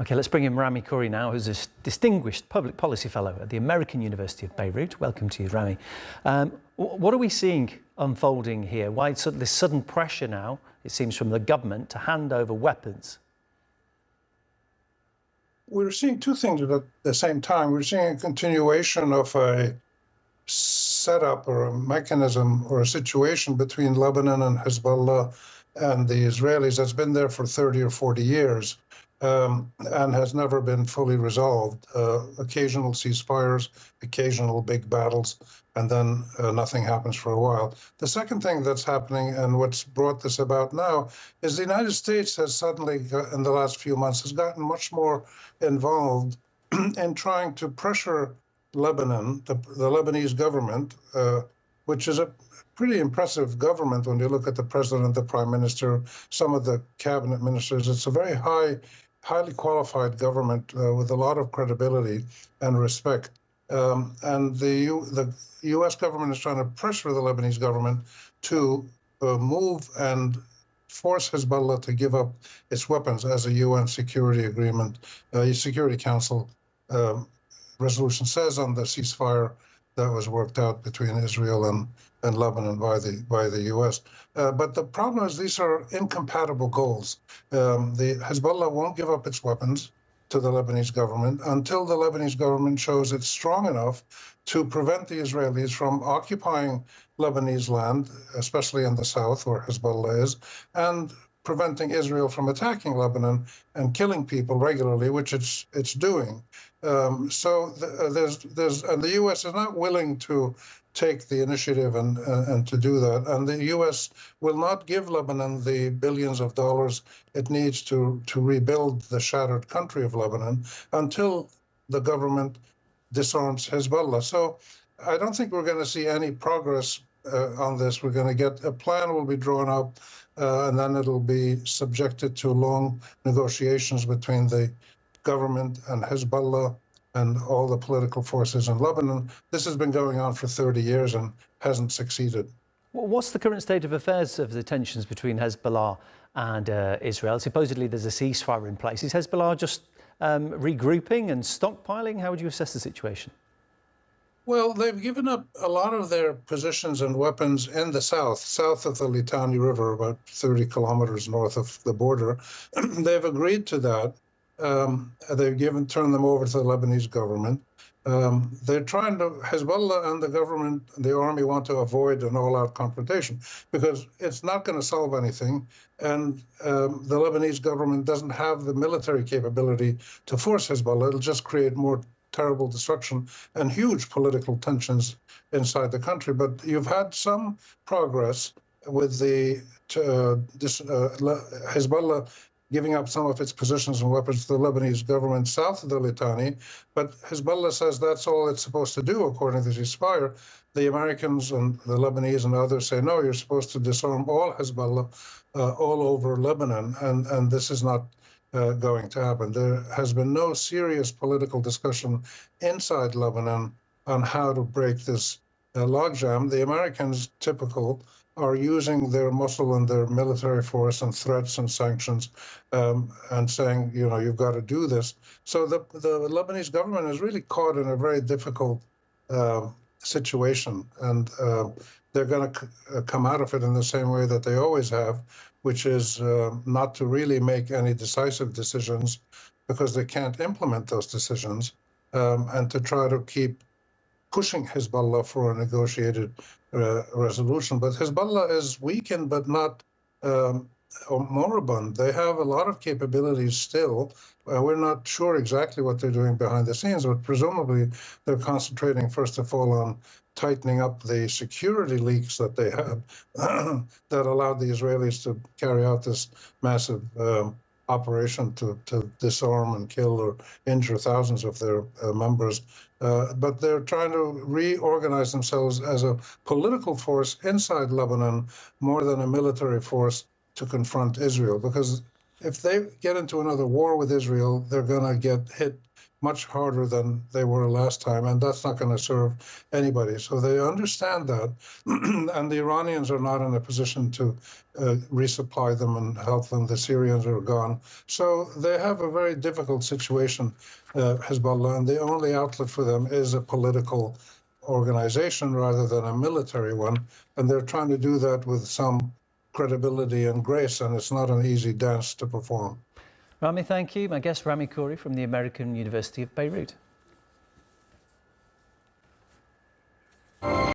Okay, let's bring in Rami Khouri now, who's a distinguished public policy fellow at the American University of Beirut. Welcome to you, Rami. What are we seeing unfolding here? Why this sudden pressure now, it seems, from the government to hand over weapons? We're seeing two things at the same time. We're seeing a continuation of a setup or a mechanism or a situation between Lebanon and Hezbollah and the Israelis that's been there for 30 or 40 years. And has never been fully resolved. Occasional ceasefires, occasional big battles, and then nothing happens for a while. The second thing that's happening, and what's brought this about now, is the United States has suddenly, in the last few months, has gotten much more involved in trying to pressure Lebanon, the Lebanese government, which is a pretty impressive government when you look at the president, the prime minister, some of the cabinet ministers. It's a very highly qualified government with a lot of credibility and respect. And the U.S. government is trying to pressure the Lebanese government to move and force Hezbollah to give up its weapons as a UN Security Agreement, Security Council resolution says on the ceasefire that was worked out between Israel and Lebanon by the U.S. But the problem is these are incompatible goals. The Hezbollah won't give up its weapons to the Lebanese government until the Lebanese government shows it's strong enough to prevent the Israelis from occupying Lebanese land, especially in the south where Hezbollah is, and preventing Israel from attacking Lebanon and killing people regularly, which it's doing. And the U.S. is not willing to take the initiative and to do that. And the U.S. will not give Lebanon the billions of dollars it needs to rebuild the shattered country of Lebanon until the government disarms Hezbollah. So I don't think we're going to see any progress on this. We're going to get a plan will be drawn up, and then it'll be subjected to long negotiations between the government and Hezbollah and all the political forces in Lebanon. This has been going on for 30 years and hasn't succeeded. What's the current state of affairs of the tensions between Hezbollah and Israel? Supposedly there's a ceasefire in place. Is Hezbollah just regrouping and stockpiling? How would you assess the situation? Well, they've given up a lot of their positions and weapons in the south of the Litani River, about 30 kilometers north of the border. They've agreed to that. They've turned them over to the Lebanese government. They're trying to, Hezbollah and the government, the army want to avoid an all-out confrontation because it's not going to solve anything. And the Lebanese government doesn't have the military capability to force Hezbollah. It'll just create more terrible destruction and huge political tensions inside the country. But you've had some progress with the Hezbollah giving up some of its positions and weapons to the Lebanese government south of the Litani. But Hezbollah says that's all it's supposed to do, according to the ceasefire. The Americans and the Lebanese and others say, no, you're supposed to disarm all Hezbollah all over Lebanon, and this is not going to happen. There has been no serious political discussion inside Lebanon on how to break this logjam. The Americans, typical, are using their muscle and their military force and threats and sanctions and saying, you know, you've got to do this. So the Lebanese government is really caught in a very difficult situation. And they're going to come out of it in the same way that they always have, which is not to really make any decisive decisions because they can't implement those decisions, and to try to keep pushing Hezbollah for a negotiated resolution. But Hezbollah is weakened, but not moribund. They have a lot of capabilities still. We're not sure exactly what they're doing behind the scenes, but presumably they're concentrating, first of all, on tightening up the security leaks that they had that allowed the Israelis to carry out this massive operation to disarm and kill or injure thousands of their members. But they're trying to reorganize themselves as a political force inside Lebanon more than a military force to confront Israel, because if they get into another war with Israel, they're going to get hit much harder than they were last time, and that's not going to serve anybody. So they understand that, and the Iranians are not in a position to resupply them and help them. The Syrians are gone. So they have a very difficult situation, Hezbollah, and the only outlet for them is a political organization rather than a military one, and they're trying to do that with some credibility and grace, and it's not an easy dance to perform. Rami, thank you. My guest, Rami Khouri from the American University of Beirut.